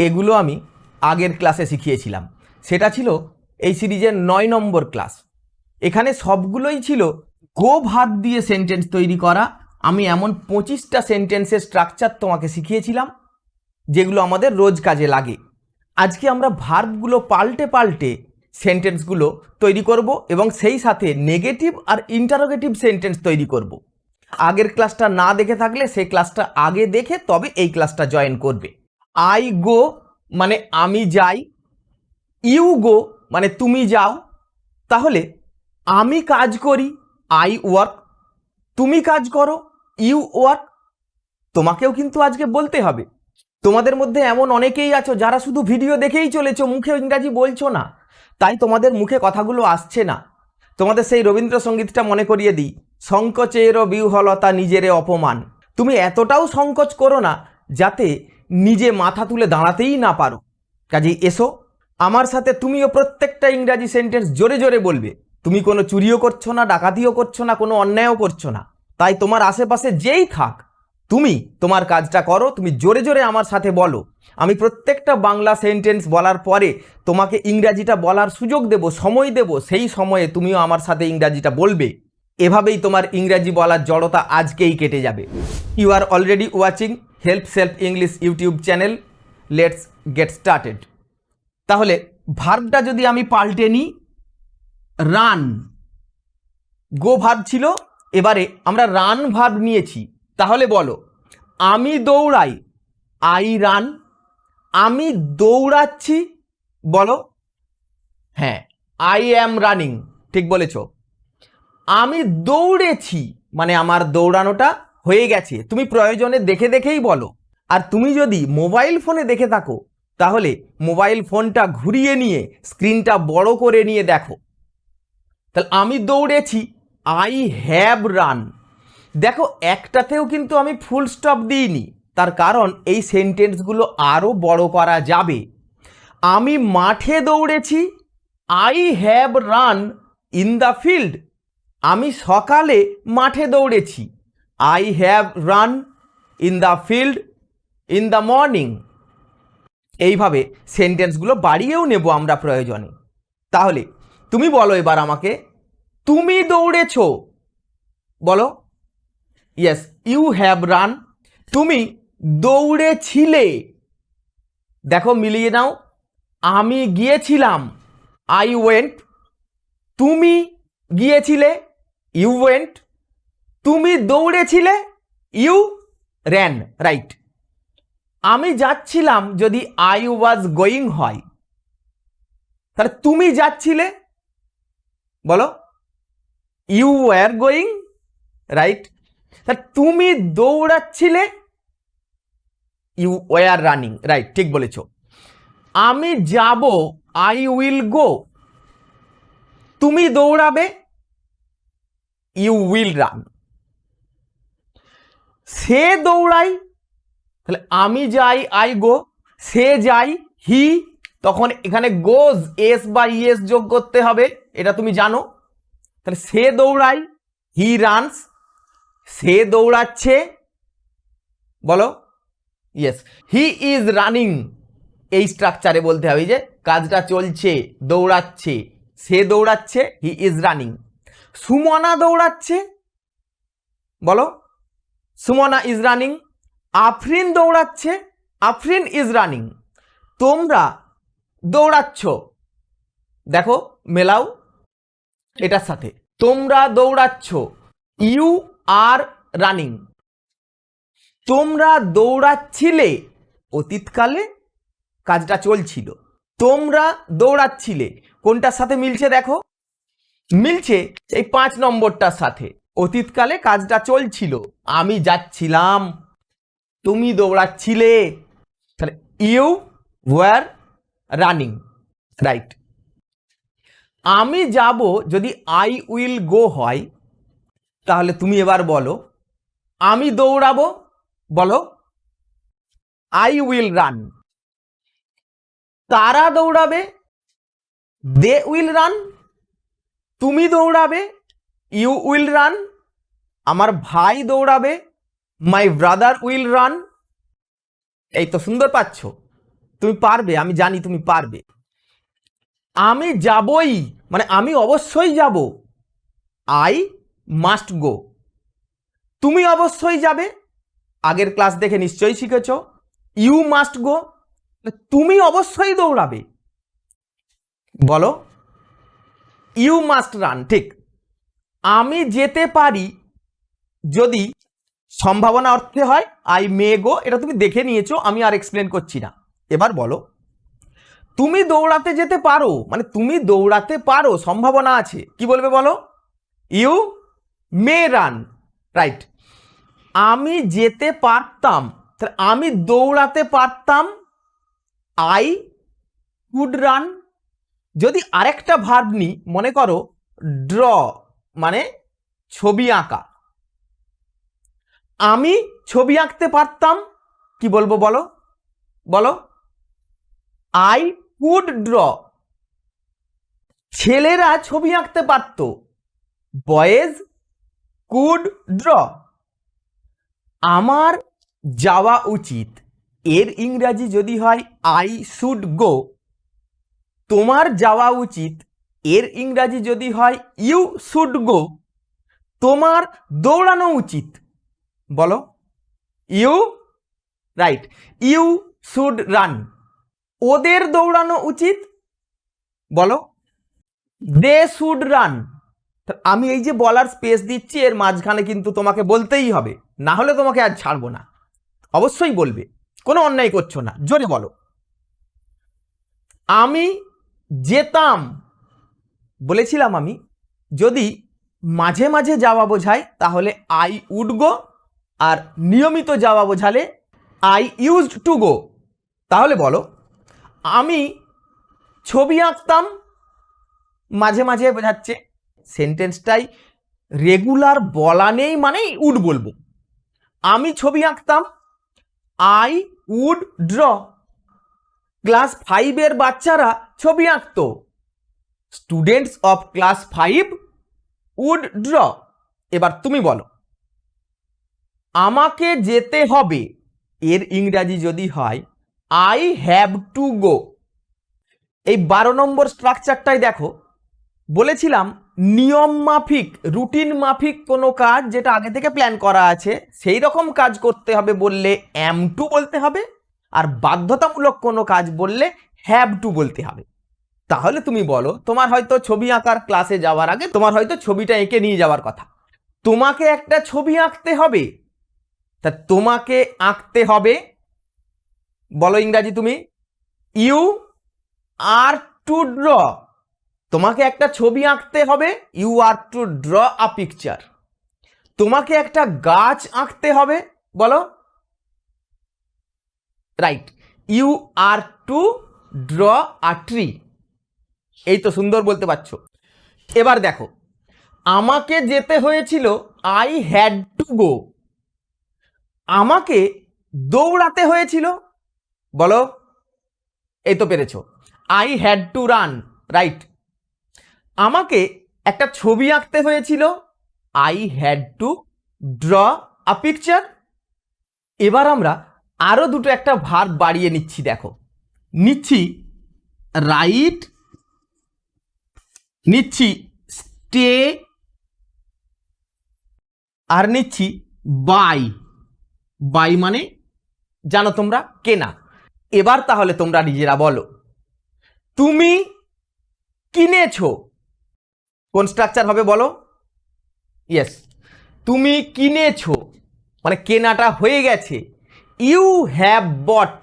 এগুলো আমি আগের ক্লাসে শিখিয়েছিলাম। সেটা ছিল এই সিরিজের 9 নম্বর ক্লাস। এখানে সবগুলোই ছিল গো ভার্ব দিয়ে সেন্টেন্স তৈরি করা। আমি এমন 25টা সেন্টেন্সের স্ট্রাকচার তোমাকে শিখিয়েছিলাম যেগুলো আমাদের রোজ কাজে লাগে। আজকে আমরা ভার্বগুলো পাল্টে পাল্টে সেন্টেন্সগুলো তৈরি করব এবং সেই সাথে নেগেটিভ আর ইন্টারোগেটিভ সেন্টেন্স তৈরি করব। আগের ক্লাসটা না দেখে থাকলে সেই ক্লাসটা আগে দেখে তবে এই ক্লাসটা জয়েন করবে। আই গো মানে আমি যাই, ইউ গো মানে তুমি যাও। তাহলে আমি কাজ করি, আই ওয়ার্ক, তুমি কাজ করো, ইউ ওয়ার্ক। তোমাকেও কিন্তু আজকে বলতে হবে। তোমাদের মধ্যে এমন অনেকেই আছো যারা শুধু ভিডিও দেখেই চলেছো, মুখে ইংরাজি বলছো না, তাই তোমাদের মুখে কথাগুলো আসছে না। তোমাদের সেই রবীন্দ্রসঙ্গীতটা মনে করিয়ে দিই, সংকোচেরও বিহ্বলতা নিজেরে অপমান। তুমি এতটাও সংকোচ করো না যাতে নিজে মাথা তুলে দাঁড়াতেই না পারো। কাজেই এসো আমার সাথে, তুমিও প্রত্যেকটা ইংরাজি সেন্টেন্স জোরে জোরে বলবে। তুমি কোনো চুরিও করছো না, ডাকাতিও করছো না, কোনো অন্যায়ও করছো না। তাই তোমার আশেপাশে যেই থাক, তুমি তোমার কাজটা করো, তুমি জোরে জোরে আমার সাথে বলো। আমি প্রত্যেকটা বাংলা সেন্টেন্স বলার পরে তোমাকে ইংরাজিটা বলার সুযোগ দেব, সময় দেব। সেই সময়ে তুমিও আমার সাথে ইংরাজিটা বলবে। এভাবেই তোমার ইংরাজি বলার জড়তা আজকেই কেটে যাবে। You are already watching help self English YouTube channel. Let's get started. তাহলে ভার্বটা যদি আমি পাল্টে নিই, রান গো ভার্ব ছিল, এবারে আমরা রান ভার্ব নিয়েছি। তাহলে বলো, আমি দৌড়াই, আই রান। আমি দৌড়াচ্ছি, বলো, হ্যাঁ, আই অ্যাম রানিং। ঠিক বলেছ। আমি দৌড়েছি মানে আমার দৌড়ানোটা হয়ে গেছে। তুমি প্রয়োজনে দেখে দেখেই বলো। আর তুমি যদি মোবাইল ফোনে দেখে থাকো তাহলে মোবাইল ফোনটা ঘুরিয়ে নিয়ে স্ক্রিনটা বড় করে নিয়ে দেখো। তাহলে আমি দৌড়েছি, আই হ্যাভ রান। দেখো একটাতেও কিন্তু আমি ফুল স্টপ দিইনি, তার কারণ এই সেন্টেন্সগুলো আরও বড় করা যাবে। আমি মাঠে দৌড়েছি, I have run in the field. আমি সকালে মাঠে দৌড়েছি, I have run in the field in the morning. এইভাবে সেন্টেন্সগুলো বাড়িয়েও নেব আমরা প্রয়োজনে। তাহলে তুমি বলো এবার আমাকে, তুমি দৌড়েছো, বলো, ইয়েস ইউ হ্যাভ রান। তুমি দৌড়েছিলে, দেখো মিলিয়ে নাও, আমি গিয়েছিলাম, আই ওয়েন্ট। তুমি গিয়েছিলে, ইউ ওয়েন্ট। তুমি দৌড়েছিলে, ইউ র্যান। রাইট। আমি যাচ্ছিলাম যদি আই ওয়াজ গোয়িং হয়, তাহলে তুমি যাচ্ছিলে, বলো, ইউ ওয়ার গোয়িং। রাইট। তাহলে তুমি দৌড়াচ্ছিলে, ইউ ওয়ার রানিং। রাইট, ঠিক বলেছ। আমি যাব, আই উইল গো। তুমি দৌড়াবে, ইউ উইল রান। সে দৌড়াই, তাহলে আমি যাই, আই গো। সে যাই, হি। তখন এখানে গোজ, এস বা ইএস যোগ করতে হবে, এটা তুমি জানো। তাহলে সে দৌড়াই, হি রানস। সে দৌড়াচ্ছে, বলো, ইয়েস হি ইজ রানিং। এই স্ট্রাকচারে বলতে হবে যে কাজটা চলছে, দৌড়াচ্ছে, সে দৌড়াচ্ছে, হি ইজ রানিং। সুমনা দৌড়াচ্ছে, বলো, সুমনা ইজ রানিং। আফরিন দৌড়াচ্ছে, আফরিন ইজ রানিং। তোমরা দৌড়াচ্ছ, দেখো মেলাও এটার সাথে, তোমরা দৌড়াচ্ছ, ইউ আর রানিং। তোমরা দৌড়াচ্ছিলে, অতীতকালে কাজটা চলছিল। তোমরা দৌড়াচ্ছিলে, কোনটার সাথে মিলছে দেখো, মিলছে এই 5 নম্বরটার সাথে। অতীতকালে কাজটা চলছিল, আমি যাচ্ছিলাম, তুমি দৌড়াচ্ছিলে, তাহলে ইউ ওয়ার রানিং। রাইট। আমি যাব যদি আই উইল গো হয়, তাহলে তুমি এবার বলো, আমি দৌড়াবো, বলো, আই উইল রান। তারা দৌড়াবে, দে উইল রান। তুমি দৌড়াবে, ইউ উইল রান। আমার ভাই দৌড়াবে, মাই ব্রাদার উইল রান। এই তো সুন্দর পাচ্ছ। তুমি পারবে, আমি জানি তুমি পারবে। আমি যাবই মানে আমি অবশ্যই যাব, আই মাস্ট গো। তুমি অবশ্যই যাবে, আগের ক্লাস দেখে নিশ্চয়ই শিখেছ। ইউ মাস্ট গো, তুমি অবশ্যই দৌড়াবে। বলো, ইউ মাস্ট রান। ঠিক। আমি যেতে পারি যদি সম্ভাবনা অর্থে হয় আই মে গো, এটা তুমি দেখে নিয়েছো, আমি আর এক্সপ্লেন করছি না। এবার বলো, তুমি দৌড়াতে যেতে পারো মানে তুমি দৌড়াতে পারো, সম্ভাবনা আছে, কি বলবে বলো? You may run, right. আমি যেতে পারতাম, আমি দৌড়াতে পারতাম, আই কুড রান। যদি আরেকটা ভার্ব নিই, মনে করো ড্র মানে ছবি আঁকা, আমি ছবি আঁকতে পারতাম, কি বলবো বলো? বলো, আই কুড ড্র। ছেলেরা ছবি আঁকতে পারত, বয়েজ কুড ড্র। আমার যাওয়া উচিত, এর ইংরাজি যদি হয় আই শুড গো। তোমার যাওয়া উচিত, এর ইংরাজি যদি হয় ইউ শুড গো। তোমার দৌড়ানো উচিত, বলো, you, right, you should run. ওদের দৌড়ানো উচিত, বলো, দে শুড রান। আমি এই যে বলার স্পেস দিচ্ছি, এর মাঝখানে কিন্তু তোমাকে বলতেই হবে, না হলে তোমাকে আজ ছাড়বো না। অবশ্যই বলবে, কোনো অন্যায় করছো না, জোরে বলো। আমি যেতাম, বলেছিলাম আমি, যদি মাঝে মাঝে যাওয়া বোঝায় তাহলে আই উড গো, আর নিয়মিত যাওয়া বোঝালে আই ইউজড টু গো। তাহলে বলো, আমি ছবি আঁকতাম, মাঝে মাঝে বোঝাচ্ছে, সেন্টেন্সটাই রেগুলার বলা নেই মানেই উড বলবো। আমি ছবি আঁকতাম, আই উড ড্র। ক্লাস 5-এর বাচ্চারা ছবি আঁকতো, students of class 5 would draw. এবার তুমি বলো, আমাকে যেতে হবে, এর ইংরাজি যদি হয় আই হ্যাভ টু গো। এই 12 নম্বর স্ট্রাকচারটাই দেখো, বলেছিলাম নিয়ম মাফিক, রুটিন মাফিক কোনো কাজ যেটা আগে থেকে প্ল্যান করা আছে সেই রকম কাজ করতে হবে বললে অ্যাম টু বলতে হবে, আর বাধ্যতামূলক কোনো কাজ বললে হ্যাভ টু বলতে হবে। তাহলে তুমি বলো, তোমার হয়তো ছবি আঁকার ক্লাসে যাওয়ার আগে তোমার হয়তো ছবিটা এঁকে নিয়ে যাওয়ার কথা, তোমাকে একটা ছবি আঁকতে হবে, তা তোমাকে আঁকতে হবে, বলো ইংরাজি তুমি, ইউ আর টু ড্র। তোমাকে একটা ছবি আঁকতে হবে, you are to draw a picture. তোমাকে একটা গাছ আঁকতে হবে, বলো, right, you are to draw a tree. এই তো সুন্দর বলতে পারছো। এবার দেখো, আমাকে যেতে হয়েছিল, আই হ্যাড টু গো। আমাকে দৌড়াতে হয়েছিল, বলো, এই তো পেরেছো, I had to run, right. আমাকে একটা ছবি আঁকতে হয়েছিল, I had to draw a picture. এবার আমরা আরো দুটো একটা ভার্ব বাড়িয়ে নিচ্ছি, দেখো, নিচ্ছি রাইট, নিচ্ছি স্টে, আর নিচ্ছি বাই। বাই মানে জানো তোমরা, কেনা। এবার তাহলে তোমরা নিজেরা বলো, তুমি কিনেছো, কোন স্ট্রাকচার হবে বলো? ইয়েস, তুমি কিনেছো মানে কেনাটা হয়ে গেছে, ইউ হ্যাভ বট।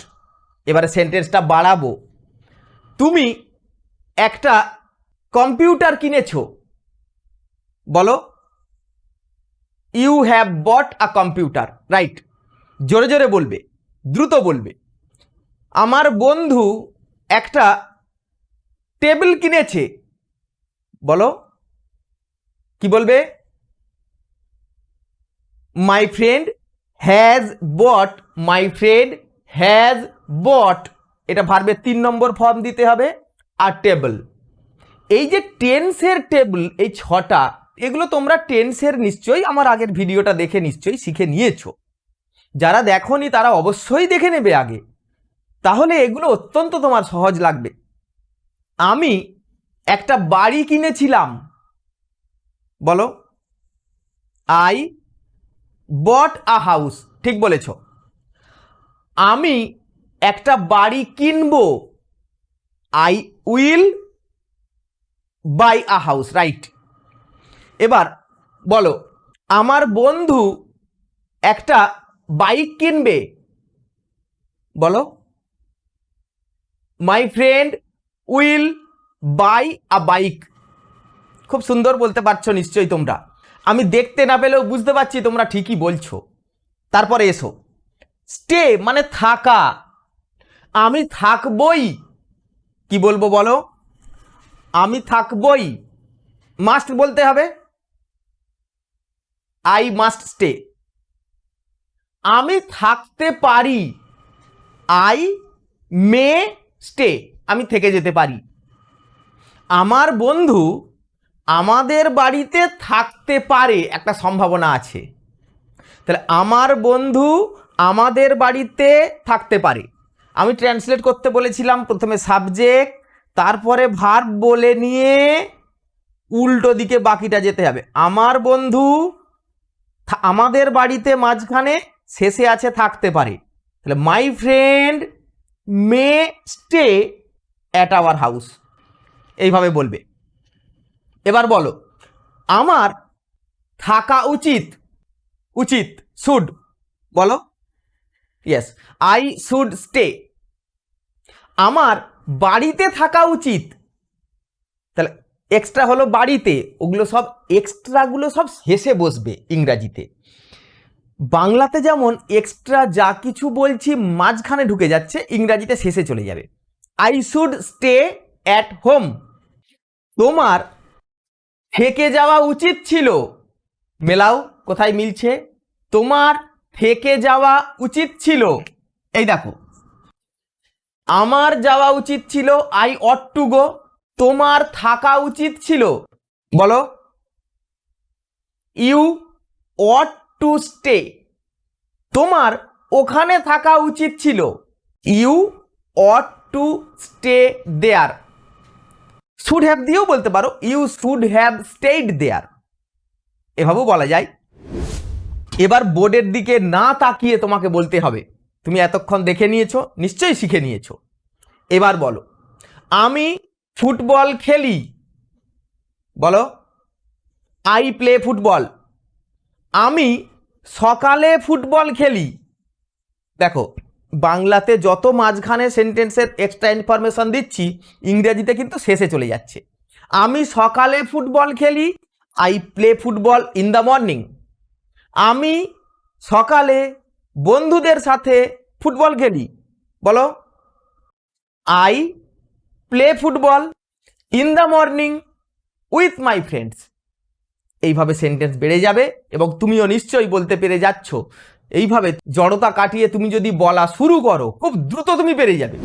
এবারে সেন্টেন্সটা বাড়াবো, তুমি একটা কম্পিউটার কিনেছো, বলো, you have bought a computer, right. জোরে জোরে বলবে, দ্রুত বলবে। আমার বন্ধু একটা টেবিল কিনেছে, বলো, কি বলবে? My friend has bought, my friend has bought. এটা ভার্বের 3 নম্বর ফর্ম দিতে হবে, আর টেবিল। এই যে টেন্সের টেবিল, এই 6টা, এগুলো তোমরা টেন্সের নিশ্চয়ই আমার আগের ভিডিওটা দেখে নিশ্চয়ই শিখে নিয়েছো। যারা দেখোনি তারা অবশ্যই দেখে নেবে আগে, তাহলে এগুলো অত্যন্ত তোমার সহজ লাগবে। আমি একটা বাড়ি কিনেছিলাম, বলো আই বট আ হাউস। ঠিক বলেছ। আমি একটা বাড়ি কিনবো, I will buy a house, right. এবার বলো আমার বন্ধু একটা বাইক কিনবে, বলো my friend will buy a bike. খুব সুন্দর বলতে পারছো নিশ্চয়ই তোমরা। আমি দেখতে না পেলেও বুঝতে পারছি তোমরা ঠিকই বলছো। তারপরে এসো, স্টে মানে থাকা। আমি থাকবই, কি বলবো বলো, আমি থাকবই, মাস্ট বলতে হবে, আই মাস্ট স্টে। আমি থাকতে পারি, আই মে স্টে, আমি থেকে যেতে পারি। আমার বন্ধু আমাদের বাড়িতে থাকতে পারে, একটা সম্ভাবনা আছে। তাহলে আমার বন্ধু আমাদের বাড়িতে থাকতে পারে। আমি ট্রান্সলেট করতে বলেছিলাম প্রথমে সাবজেক্ট, তারপরে ভার্ব বলে নিয়ে উল্টো দিকে বাকিটা যেতে হবে। আমার বন্ধু আমাদের বাড়িতে মাঝখানে, শেষে আছে থাকতে পারে। তাহলে my friend May stay at our house, এইভাবে বলবে। এবার বলো আমার থাকা উচিত, উচিত শুড, বলো ইয়েস আই শুড স্টে। আমার বাড়িতে থাকা উচিত, তাহলে এক্সট্রা হলো বাড়িতে, ওগুলো সব এক্সট্রাগুলো সব শেষে বসবে ইংরাজিতে। বাংলাতে যেমন এক্সট্রা যা কিছু বলছি মাঝখানে ঢুকে যাচ্ছে, ইংরাজিতে শেষে চলে যাবে। I should stay at home. তোমার থেকে যাওয়া উচিত ছিল, মেলাও কোথায় মিলছে, তোমার থেকে যাওয়া উচিত ছিল। এই দেখো আমার যাওয়া উচিত ছিল, আই অট টু গো। তোমার থাকা উচিত ছিল, বলো ইউ অট টু স্টে। তোমার ওখানে থাকা উচিত ছিল, you ought to stay there. Should have দিয়েও বলতে পারো, you should have stayed there, এভাবেও বলা যায়। এবার বোর্ডের দিকে না তাকিয়ে তোমাকে বলতে হবে, তুমি এতক্ষণ দেখে নিয়েছো, নিশ্চয়ই শিখে নিয়েছো। এবার বলো আমি ফুটবল খেলি, বলো আই প্লে ফুটবল। আমি সকালে ফুটবল খেলি। দেখো বাংলাতে যত মাঝখানে সেন্টেন্সের এক্সট্রা ইনফরমেশন দিচ্ছি, ইংরেজিতে কিন্তু শেষে চলে যাচ্ছে। আমি সকালে ফুটবল খেলি, I play football in the morning. আমি সকালে বন্ধুদের সাথে ফুটবল খেলি, বলো I play football in the morning with my friends. এইভাবে সেন্টেন্স বেড়ে যাবে এবং তুমিও নিশ্চয়ই বলতে পেরে যাচ্ছ। এইভাবে জড়তা কাটিয়ে তুমি যদি বলা শুরু করো, খুব দ্রুত তুমি পেরে যাবে।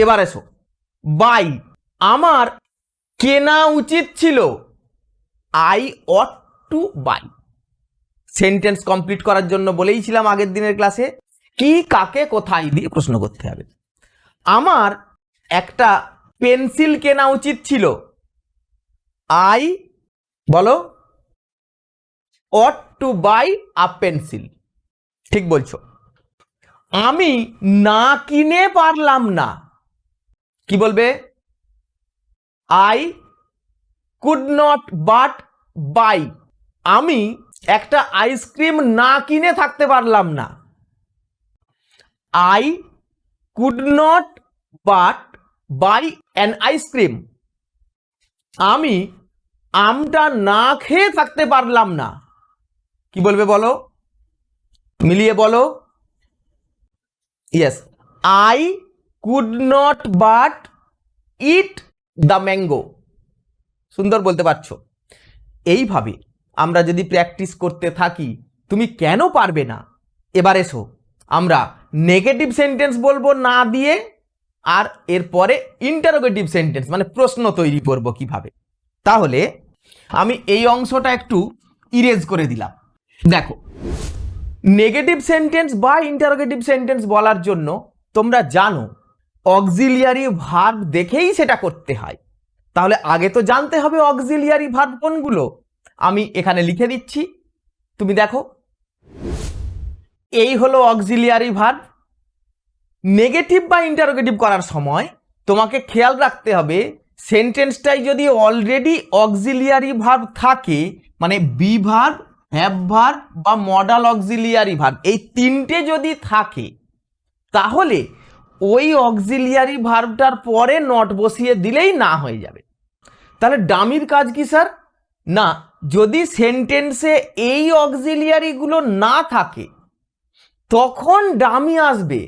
এবার এসো বাই। আমার কেনা উচিত ছিল, I ought to buy. Sentence complete করার জন্য বলেইছিলাম আগের দিনের ক্লাসে, কি কাকে কোথায় দিয়ে প্রশ্ন করতে হবে। আমার একটা পেন্সিল কেনা উচিত ছিল, আই বলো ought to buy a pencil. ঠিক বলছো। আমি না কিনে পারলাম না, কি বলবে, I could not but buy. আমি একটা আইসক্রিম না কিনে থাকতে পারলাম না, I could not but buy an ice cream. আমি আমটা না খেয়ে থাকতে পারলাম না, কি বলবে বলো, মিলিয়ে বলো yes I could not but it the mango. সুন্দর বলতে পারছো। এইভাবে আমরা যদি প্র্যাকটিস করতে থাকি, তুমি কেন পারবে না। এবার এসো আমরা নেগেটিভ সেন্টেন্স বলবো না দিয়ে, আর এরপরে ইন্টারোগেটিভ সেন্টেন্স মানে প্রশ্ন তৈরি করব কিভাবে। তাহলে আমি এই অংশটা একটু ইরেজ করে দিলাম। দেখো নেগেটিভ সেন্টেন্স বা ইন্টারোগেটিভ সেন্টেন্স বলার জন্য তোমরা জানো অক্সিলিয়ারি ভার্ব দেখেই সেটা করতে হয়। তাহলে আগে তো জানতে হবে অক্সিলিয়ারি ভার্ব কোনগুলো। আমি এখানে লিখে দিচ্ছি, তুমি দেখো। এই হলো অক্সিলিয়ারি ভার্ব। নেগেটিভ বা ইন্টারোগেটিভ করার সময় তোমাকে খেয়াল রাখতে হবে সেন্টেন্সটাই যদি অলরেডি অক্সিলিয়ারি ভার্ব থাকে, মানে বি ভার্ব, হ্যাভ ভার্ব বা মডাল অক্সিলিয়ারি ভার্ব, এই তিনটে যদি থাকে তাহলে ওই অক্সিলিয়ারি ভার্বটার পরে নট বসিয়ে দিলেই না হয়ে যাবে। তাহলে ডামির কাজ কি স্যার? না, যদি সেন্টেন্সে এই অক্সিলিয়ারিগুলো না থাকে তখন ডামি আসবে,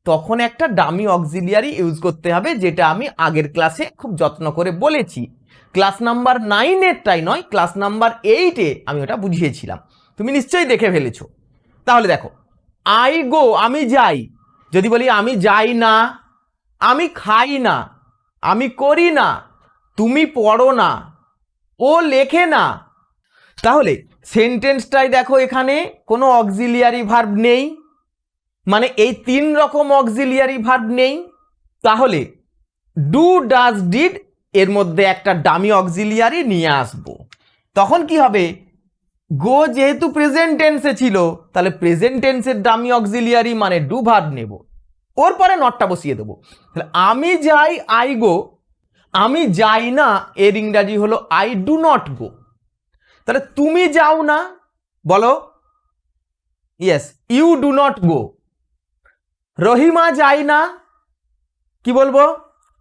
তখন একটা ডামি অক্সিলিয়ারি ইউজ করতে হবে, যেটা আমি আগের ক্লাসে খুব যত্ন করে বলেছি। ক্লাস নাম্বার 9-এরটাই নয়, ক্লাস নাম্বার 8-এ আমি ওটা বুঝিয়েছিলাম, তুমি নিশ্চয়ই দেখে ফেলেছো। তাহলে দেখো, আই গো, আমি যাই। যদি বলি আমি যাই না, আমি খাই না, আমি করি না, তুমি পড়ো না, ও লেখে না, তাহলে সেন্টেন্সটাই দেখো এখানে কোনো অক্সিলিয়ারি ভার্ব নেই, মানে এই 3 রকম অক্সিলিয়ারি ভার্ব নেই। তাহলে ডু, ডাজ, ডিড এর মধ্যে একটা ডামি অক্সিলিয়ারি নিয়ে আসবো। তখন কি হবে? গো যেহেতু প্রেজেন্ট টেন্সে ছিল, তাহলে প্রেজেন্ট টেন্সের ডামি অক্সিলিয়ারি মানে ডু ভার্ব নেব, ওর পরে নটটা বসিয়ে দেবো। তাহলে আমি যাই, আই গো। আমি যাই না এর ইংরাজি হলো আই ডু নট গো। তাহলে তুমি যাও না, বলো yes, you do not go. Rahima যায় না, কি বলবো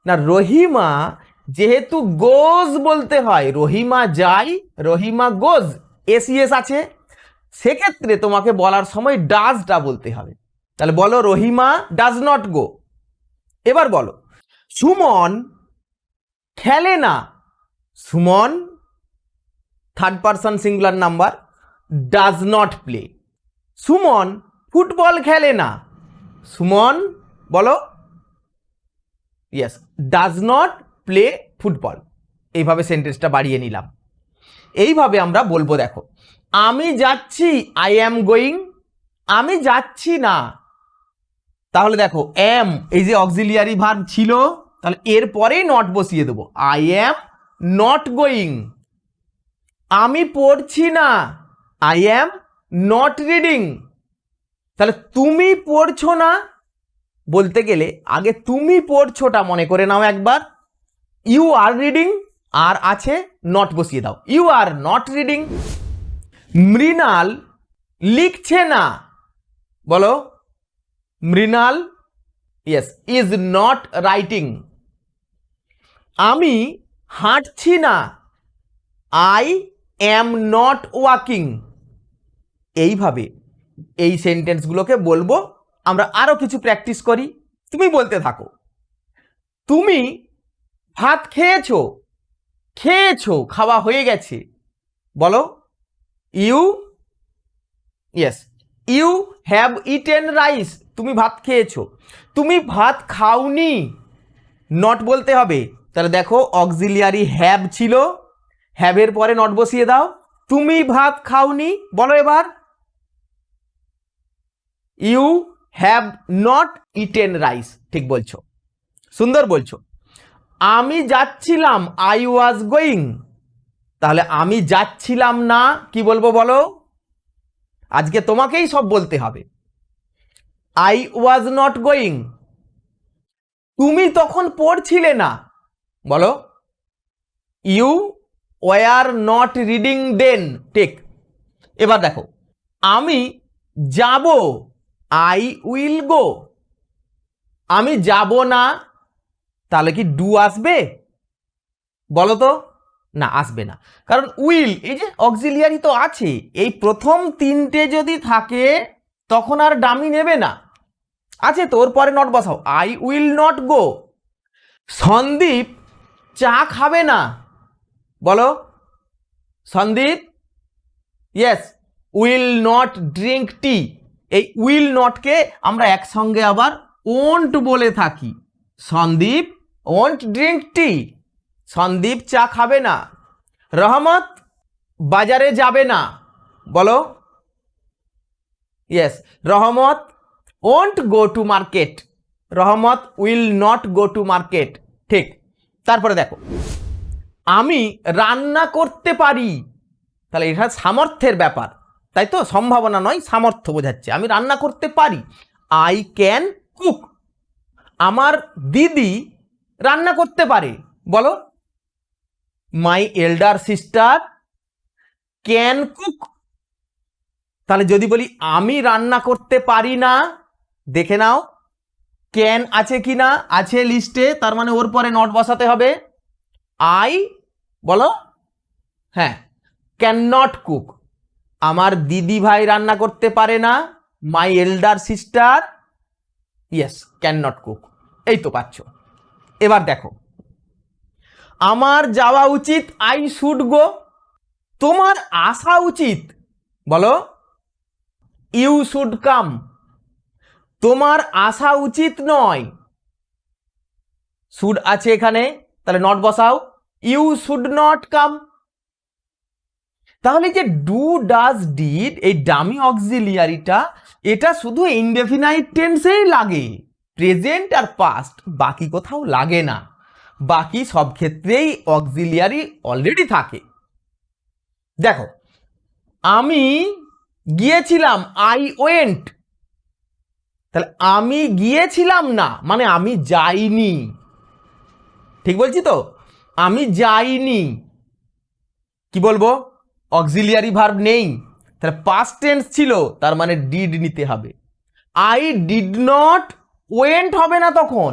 না, রহিমা যেহেতু গোজ বলতে হয়, রহিমা যায়, রহিমা গোজ, এসিএস আছে, সেক্ষেত্রে তোমাকে বলার সময় ডাজটা বলতে হবে। তাহলে বলো রহিমা ডাজ নট গো। এবার বলো সুমন খেলে না, Suman third person singular number, does not play. Suman football খেলে না, সুমন বলো yes, does not play football. এইভাবে সেন্টেন্সটা বাড়িয়ে নিলাম। এইভাবে আমরা বলবো, দেখো আমি যাচ্ছি, আই অ্যাম গোয়িং, আমি যাচ্ছি না। তাহলে দেখো অ্যাম এই যে অক্সিলিয়ারি ভার্ব ছিল, তাহলে এর পরেই নট বসিয়ে দেবো, আই অ্যাম নট গোয়িং। আমি পড়ছি না, আই অ্যাম নট রিডিং। তাহলে তুমি পড়ছো না বলতে গেলে আগে তুমি পড়ছোটা মনে করে নাও একবার। ইউ আর রিডিং, আর আছে নট বসিয়ে দাও, you are not reading. Mrinal লিখছে না, বলো Mrinal yes is not writing. আমি হাঁটছি না, আই অ্যাম নট ওয়াকিং। এইভাবে এই সেন্টেন্সগুলোকে বলবো। আমরা আরো কিছু প্র্যাকটিস করি, তুমি বলতে থাকো। তুমি ভাত খেয়েছো, খেয়েছো খাওয়া হয়ে গেছে, বলো you yes you have eaten rice. তুমি ভাত খেয়েছো। তুমি ভাত খাওনি, নট বলতে হবে। তাহলে দেখো অক্সিলিয়ারি হ্যাভ ছিল, হ্যাভের পরে নট বসিয়ে দাও, তুমি ভাত খাওনি, বলো এবার you have not eaten rice. ঠিক বলছো, সুন্দর বলছো। আমি যাচ্ছিলাম, আই ওয়াজ গোয়িং। তাহলে আমি যাচ্ছিলাম না, কি বলবো বলো? আজকে তোমাকেই সব বলতে হবে। I was not going. তুমি তখন পড়ছিলে না, বলো ইউ ওয়ার নট রিডিং দেন। ঠিক। এবার দেখো আমি যাব, আই উইল গো। আমি যাব না, তাহলে কি ডু আসবে? বলো তো, না আসবে না, কারণ উইল এই যে অক্সিলিয়ারি তো আছে, এই প্রথম 3টে যদি থাকে তখন আর ডামি নেবে না, আছে তো, ওর পরে নট বসাও, I will not go. Sandip চা খাবে না, বলো Sandip yes will not drink tea. এই উইল নটকে আমরা একসঙ্গে আবার ওন্ট বলে থাকি। Sandip won't drink tea, Sandip চা খাবে না। রহমত বাজারে যাবে না, বলো ইয়েস রহমত ওন্ট গো টু মার্কেট। রহমত will not go to market. ঠিক। তারপরে দেখো, আমি রান্না করতে পারি, তাহলে এটা সামর্থ্যের ব্যাপার, তাই তো, সম্ভাবনা নয়, সামর্থ্য বোঝাচ্ছে। আমি রান্না করতে পারি, আই ক্যান কুক। আমার দিদি রান্না করতে পারে, বলো, মাই এল্ডার সিস্টার ক্যান কুক। তাহলে যদি বলি আমি রান্না করতে পারি না, দেখে নাও ক্যান আছে কি না, আছে লিস্টে, তার মানে ওর পরে নট বসাতে হবে। আই, বলো, হ্যাঁ, ক্যান নট কুক। আমার দিদি ভাই রান্না করতে পারে না, my elder sister, yes, can not cook. এই তো পাচ্ছ। এবার দেখো, আমার যাওয়া উচিত, আই শুড গো। তোমার আসা উচিত, বলো, ইউ শুড কাম। তোমার আসা উচিত নয়, শুড আছে এখানে, তাহলে নট বসাও, ইউ শুড নট কাম। তাহলে যে ডু ডাজ ডিড, এই ডামি অক্সিলিয়ারিটা, এটা শুধু ইনডেফিনাইট টেন্সেই লাগে, প্রেজেন্ট আর পাস্ট বাকি কোথাও লাগে না। বাকি সব ক্ষেত্রেই অক্সিলিয়ারি অলরেডি থাকে। দেখো, আমি গিয়েছিলাম, আই ওয়েন্ট। তাহলে আমি গিয়েছিলাম না মানে আমি যাইনি, ঠিক বলছি তো, আমি যাইনি, কি বলবো, অক্সিলিয়ারি ভার্ব নেই, তাহলে পাস্ট টেন্স ছিল, তার মানে ডিড নিতে হবে। আই ডিড নট ওয়েন্ট হবে না তখন,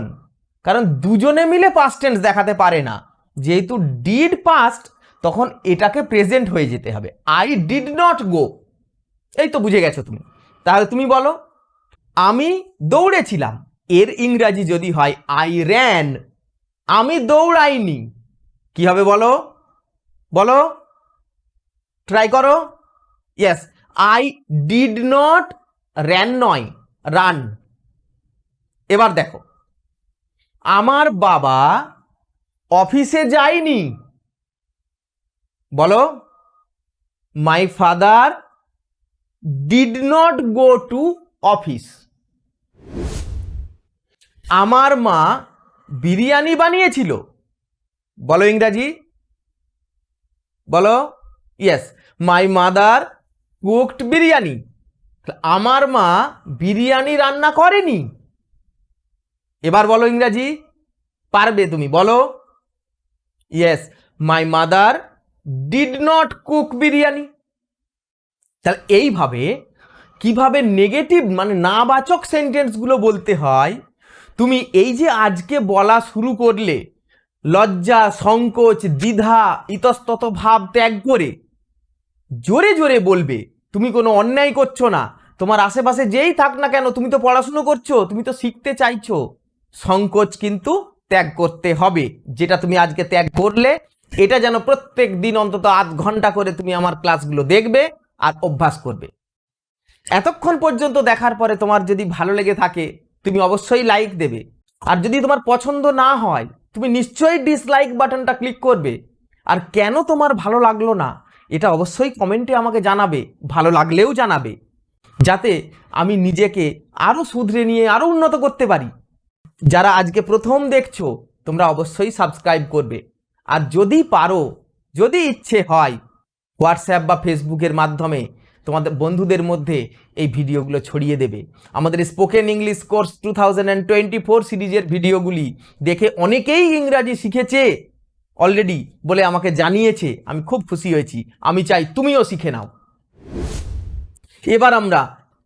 কারণ দুজনে মিলে পাস্ট টেন্স দেখাতে পারে না, যেহেতু ডিড পাস্ট, তখন এটাকে প্রেজেন্ট হয়ে যেতে হবে, আই ডিড নট গো। এই তো বুঝে গেছো তুমি। তাহলে তুমি বলো, আমি দৌড়েছিলাম, এর ইংরাজি যদি হয় আই র্যান, আমি দৌড়াইনি, কি হবে বলো, বলো, ট্রাই করো। Yes, I did not ran নয়, রান। এবার দেখো, আমার বাবা অফিসে যায়নি, বলো, my father did not go to office. আমার মা বিরিয়ানি বানিয়েছিল, বলো ইংরাজি, বলো, yes, my mother cooked biryani. আমার মা বিরিয়ানি রান্না করেনি। এবার বলো ইংরাজি, পারবে তুমি, বলো, yes, my mother did not cook biryani. তাহলে এইভাবে কিভাবে নেগেটিভ মানে নাবাচক সেন্টেন্সগুলো বলতে হয়, তুমি এই যে আজকে বলা শুরু করলে, লজ্জা, সংকোচ, দ্বিধা, ইতস্তত ভাব ত্যাগ করে জোরে জোরে বলবে। তুমি কোনো অন্যায় করছো না, তোমার আশেপাশে যেই থাক না কেন, তুমি তো পড়াশুনো করছো, তুমি তো শিখতে চাইছো, সংকোচ কিন্তু ত্যাগ করতে হবে। যেটা তুমি আজকে ত্যাগ করলে, এটা যেন প্রত্যেক দিন অন্তত আধ ঘন্টা করে তুমি আমার ক্লাসগুলো দেখবে আর অভ্যাস করবে। এতক্ষণ পর্যন্ত দেখার পরে তোমার যদি ভালো লেগে থাকে, তুমি অবশ্যই লাইক দেবে, আর যদি তোমার পছন্দ না হয়, তুমি নিশ্চয়ই ডিসলাইক বাটনটা ক্লিক করবে। আর কেন তোমার ভালো লাগলো না, এটা অবশ্যই কমেন্টে আমাকে জানাবে, ভালো লাগলেও জানাবে, যাতে আমি নিজেকে আরও শুধরে নিয়ে আরও উন্নত করতে পারি। যারা আজকে প্রথম দেখছো, তোমরা অবশ্যই সাবস্ক্রাইব করবে, আর যদি পারো, যদি ইচ্ছে হয়, হোয়াটসঅ্যাপ বা ফেসবুকের মাধ্যমে তোমাদের বন্ধুদের মধ্যে এই ভিডিওগুলো ছড়িয়ে দেবে। আমাদের স্পোকেন ইংলিশ কোর্স 2024 সিরিজের ভিডিওগুলি দেখে অনেকেই ইংরাজি শিখেছে অলরেডি বলে আমাকে জানিয়েছে, আমি খুব খুশি হয়েছি। আমি চাই তুমিও শিখে নাও। এবার আমরা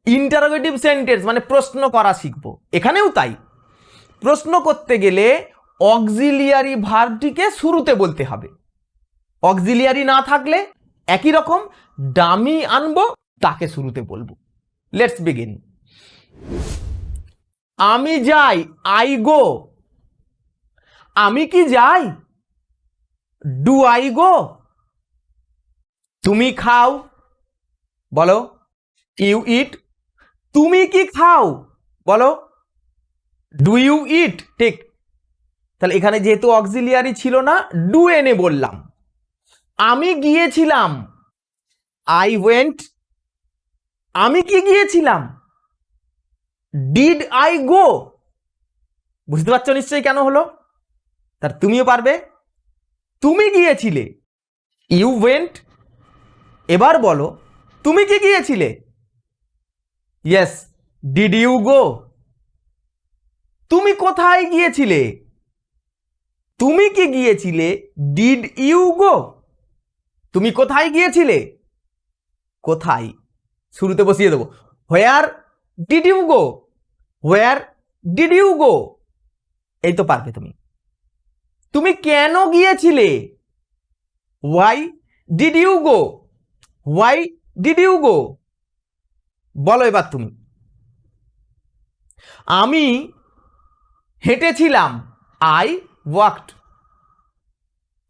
ইন্টারোগেটিভ সেন্টেন্স মানে প্রশ্ন করা শিখব। এখানেও তাই, প্রশ্ন করতে গেলে অক্সিলিয়ারি ভার্বটিকে শুরুতে বলতে হবে, অক্সিলিয়ারি না থাকলে একই রকম ডামি আনবো, তাকে শুরুতে বলবো। Let's begin. আমি যাই, আই গো। আমি কি যাই, ডু আই গো। তুমি খাও, বলো, ইউ ইট। তুমি কি খাও, বলো, ডু ইউ ইট। ঠিক। তাহলে এখানে যেহেতু অক্সিলিয়ারি ছিল না, ডু এনে বললাম। আমি গিয়েছিলাম, আই ওয়েন্ট। আমি কি গিয়েছিলাম, ডিড আই গো। বুঝতে পারছো নিশ্চয়ই কেন হলো? তার তুমিও পারবে। তুমি গিয়েছিলে, ইউ ওয়েন্ট। এবার বলো তুমি কি গিয়েছিলে? Yes, did you go? তুমি কোথায় গিয়েছিলে? তুমি কি গিয়েছিলে? Did you go? তুমি কোথায় গিয়েছিলে? কোথায় শুরুতে বসিয়ে দেবো। Where did you go? Where did you go? এই তো পারবে তুমি। তুমি কেন গিয়েছিলে? Why did you go? Why did you go? বলো এবার তুমি। আমি হেঁটেছিলাম, আই ওয়াকড।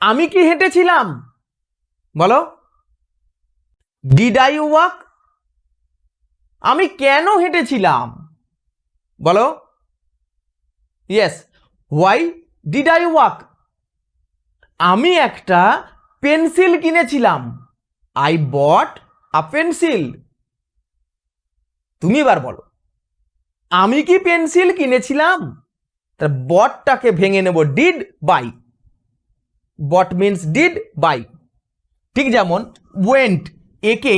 আমি কি হেঁটেছিলাম? বলো, ডিড আই ওয়াক? আমি কেন হেঁটেছিলাম? বলো, yes, why did I walk? আমি একটা পেন্সিল কিনেছিলাম, আই বট আ পেন্সিল। তুমি এবার বলো, আমি কি পেন্সিল কিনেছিলাম? তার বটটাকে ভেঙে নেব, did buy. Bought means did buy. ঠিক যেমন ওয়েন্ট, একে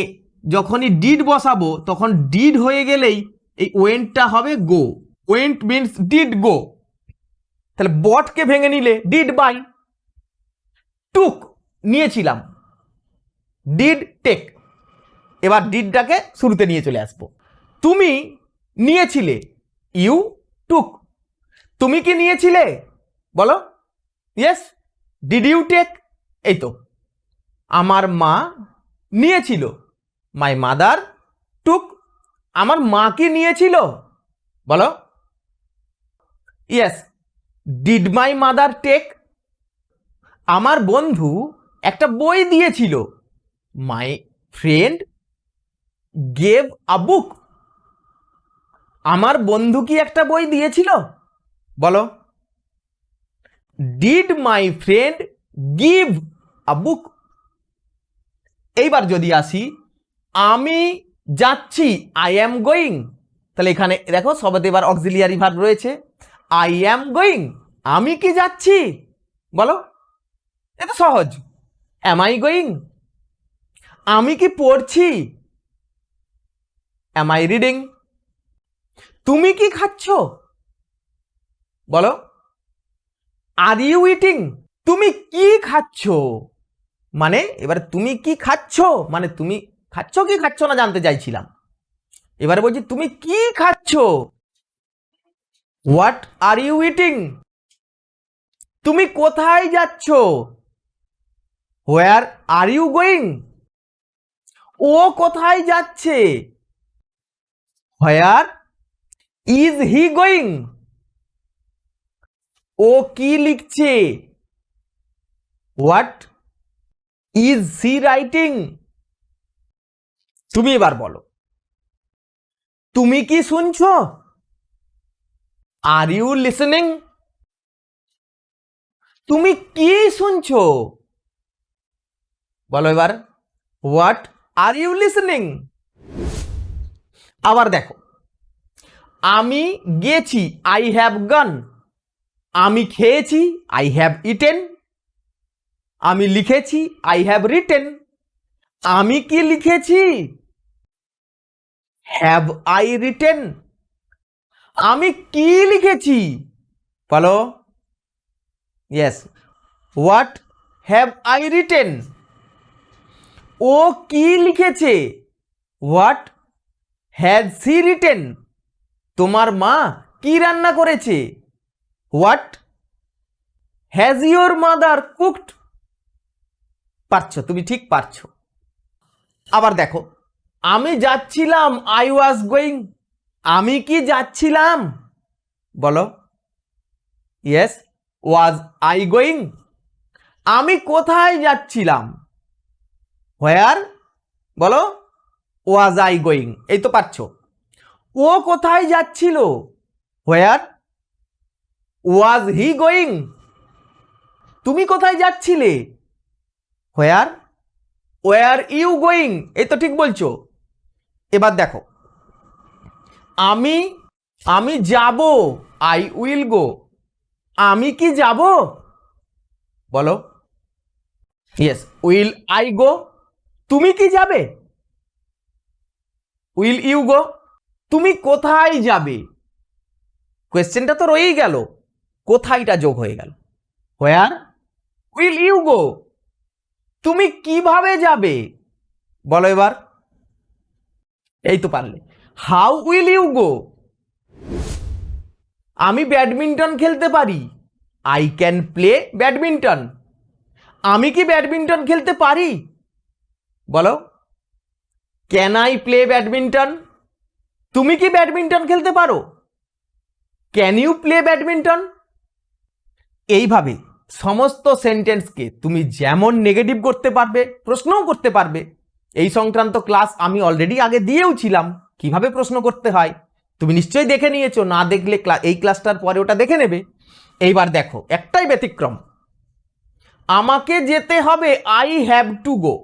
যখনই ডিড বসাবো তখন ডিড হয়ে গেলেই এই ওয়েন্টটা হবে গো। ওয়েন্ট মিন্স ডিড গো। তাহলে বটকে ভেঙে নিলে ডিড বাই। টুক নিয়েছিলাম, ডিড টেক। এবার ডিডটাকে শুরুতে নিয়ে চলে আসবো। তুমি নিয়েছিলে, ইউ টুক। তুমি কি নিয়েছিলে? বলো, ইয়েস, ডিড ইউ টেক? এই তো। আমার মা নিয়েছিল, মাই মাদার টুক। আমার মা কি নিয়েছিল? বলো, yes, did my mother take? আমার বন্ধু একটা বই দিয়েছিল, মাই ফ্রেন্ড গেভ আ বুক। আমার বন্ধু কি একটা বই দিয়েছিল? বলো, did my friend give a book? এইবার যদি আসি, আমি যাচ্ছি, আই অ্যাম গোয়িং। তাহলে এখানে দেখো সবেতে এবার অক্সিলিয়ারি ভার্ব রয়েছে, আই অ্যাম গোয়িং। আমি কি যাচ্ছি? বলো, এটা সহজ, অ্যাম আই গোয়িং। আমি কি পড়ছি? Am I reading. তুমি কি খাচ্ছ? বলো, আর ইউ ইটিং? তুমি কি খাচ্ছ? মানে এবারে তুমি কি খাচ্ছ, মানে তুমি খাচ্ছ কি খাচ্ছ না জানতে চাইছিলাম। এবারে বলছি তুমি কি খাচ্ছ? What are you eating? তুমি কোথায় যাচ্ছ? হোয়ার আর ইউ গোয়িং? ও কোথায় যাচ্ছে? Where is he going? ও কি লিখছে? What is she writing? তুমি এবার বলো, তুমি কি শুনছো? Are you listening? তুমি কি শুনছো? বলো এবার, হোয়াট আর ইউ লিসনিং? আবার দেখো, আমি গেছি, আই হ্যাভ গন। আমি খেয়েছি, আই হ্যাভ ইটেন। আমি লিখেছি, আই হ্যাভ রিটেন। আমি কি লিখেছি? Have I written? আমি কি লিখেছি? বলো, yes, what have I written? ও কি লিখেছে? What has she written? তোমার মা কি রান্না করেছে? What has your mother cooked? পারছো, তুমি ঠিক পারছো। আবার দেখো, আমি যাচ্ছিলাম, আই ওয়াজ গোয়িং। আমি কি যাচ্ছিলাম? বলো, ইয়েস, ওয়াজ আই গোয়িং? আমি কোথায় যাচ্ছিলাম? হোয়ার? বলো, ওয়াজ আই গোয়িং? এই তো পারছো। ও কোথায় যাচ্ছিল? Where was he going? তুমি কোথায় যাচ্ছিলে? Where were you going? এই তো ঠিক বলছো। এবার দেখো, আমি যাব, আই উইল গো। আমি কি যাব? বলো। Yes, will I go? তুমি কি যাবে? Will you go? তুমি কোথায় যাবে? কোয়েশ্চেনটা তো রয়েই গেল, কোথায়টা যোগ হয়ে গেল। Where will you go? তুমি কিভাবে যাবে? বলো এবার। এই তো পারলে। How will you go? আমি ব্যাডমিন্টন খেলতে পারি। I can play badminton. আমি কি ব্যাডমিন্টন খেলতে পারি? বলো। Can I play badminton? তুমি কি ব্যাডমিন্টন খেলতে পারো? Can you play badminton? এইভাবে সমস্ত সেন্টেন্সকে তুমি যেমন নেগেটিভ করতে পারবে, প্রশ্নও করতে পারবে। এই সংক্রান্ত ক্লাস আমি অলরেডি আগে দিয়েও ছিলাম, কিভাবে প্রশ্ন করতে হয় তুমি নিশ্চয়ই দেখে নিয়েছো। না দেখলে এই ক্লাসটার পরে ওটা দেখে নেবে। এইবার দেখো, একটাই ব্যতিক্রম। আমাকে যেতে হবে, আই হ্যাভ টু গো।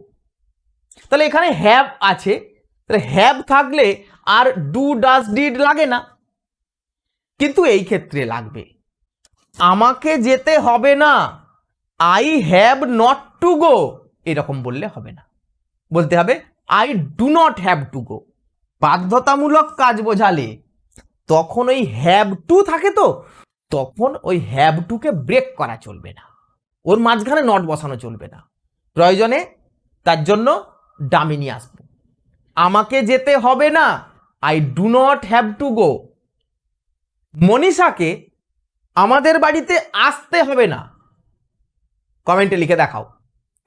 তাহলে এখানে হ্যাভ আছে, তাহলে হ্যাভ থাকলে আর ডু ডাজ ডিড লাগে না, কিন্তু এই ক্ষেত্রে লাগবে। আমাকে যেতে হবে না, I have not to go, এরকম বললে হবে না, বলতে হবে I do not have to গো। বাধ্যতামূলক কাজ বোঝালে তখন ওই হ্যাভ টু থাকে, তো তখন ওই হ্যাভ টুকে ব্রেক করা চলবে না, ওর মাঝখানে নট বসানো চলবে না। প্রয়োজনে তার জন্য ডামি নিয়ে আসবো। আমাকে যেতে হবে না, I do not have to go. মনীষাকে আমাদের বাড়িতে আসতে হবে না। কমেন্টে লিখে দেখাও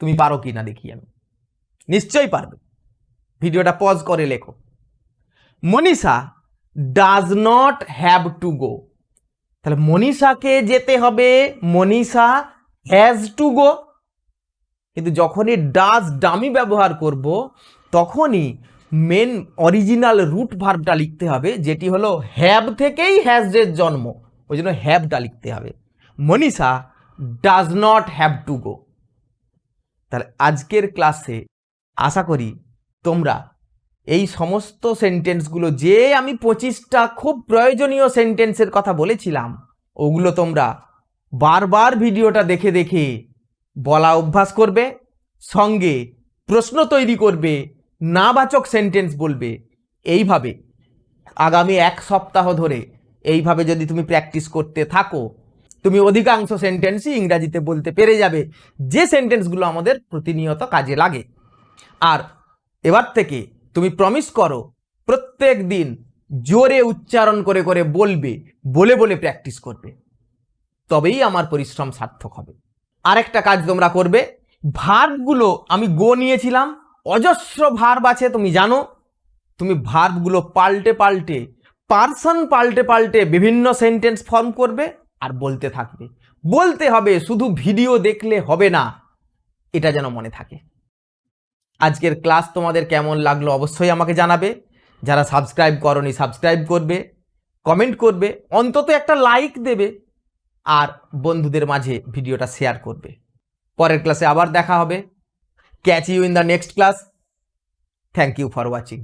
তুমি পারো কি না, দেখি আমি। নিশ্চয়ই পারবে, ভিডিওটা পজ করে লেখো। Manisha does not have to গো। তাহলে মনীষাকে যেতে হবে, মনীষা হ্যাজ টু গো। কিন্তু যখনই ডাজ ডামি ব্যবহার করব, তখনই মেন অরিজিনাল রুট ভার্বটা লিখতে হবে, যেটি হলো হ্যাভ থেকেই হ্যাজের জন্ম, ওই জন্য হ্যাভটা লিখতে হবে। Manisha does not have to গো। তাহলে আজকের ক্লাসে আশা করি তোমরা এই সমস্ত সেন্টেন্সগুলো, যে আমি 25টা খুব প্রয়োজনীয় সেন্টেন্সের কথা বলেছিলাম, ওগুলো তোমরা বারবার ভিডিওটা দেখে দেখে বলা অভ্যাস করবে, সঙ্গে প্রশ্ন তৈরি করবে, নাবাচক সেন্টেন্স বলবে। এইভাবে আগামী 1 সপ্তাহ ধরে এইভাবে যদি তুমি প্র্যাকটিস করতে থাকো, তুমি অধিকাংশ সেন্টেন্সই ইংরাজিতে বলতে পেরে যাবে, যে সেন্টেন্সগুলো আমাদের প্রতিনিয়ত কাজে লাগে। আর এবার থেকে তুমি প্রমিস করো, প্রত্যেক দিন জোরে উচ্চারণ করে করে বলবে, বলে বলে প্র্যাকটিস করবে, তবেই আমার পরিশ্রম সার্থক হবে। আরেকটা কাজ তোমরা করবে, ভার্বগুলো আমি গো নিয়েছিলাম, অজস্র ভার্ব আছে তুমি জানো, তুমি ভার্বগুলো পাল্টে পাল্টে, পার্সন পাল্টে পাল্টে বিভিন্ন সেন্টেন্স ফর্ম করবে আর বলতে থাকবে। বলতে হবে, শুধু ভিডিও দেখলে হবে না, এটা যেন মনে থাকে। আজকের ক্লাস তোমাদের কেমন লাগলো অবশ্যই আমাকে জানাবে। যারা সাবস্ক্রাইব করনি সাবস্ক্রাইব করবে, কমেন্ট করবে, অন্তত একটা লাইক দেবে, আর বন্ধুদের মাঝে ভিডিওটা শেয়ার করবে। পরের ক্লাসে আবার দেখা হবে। Catch you in the next class. Thank you for watching.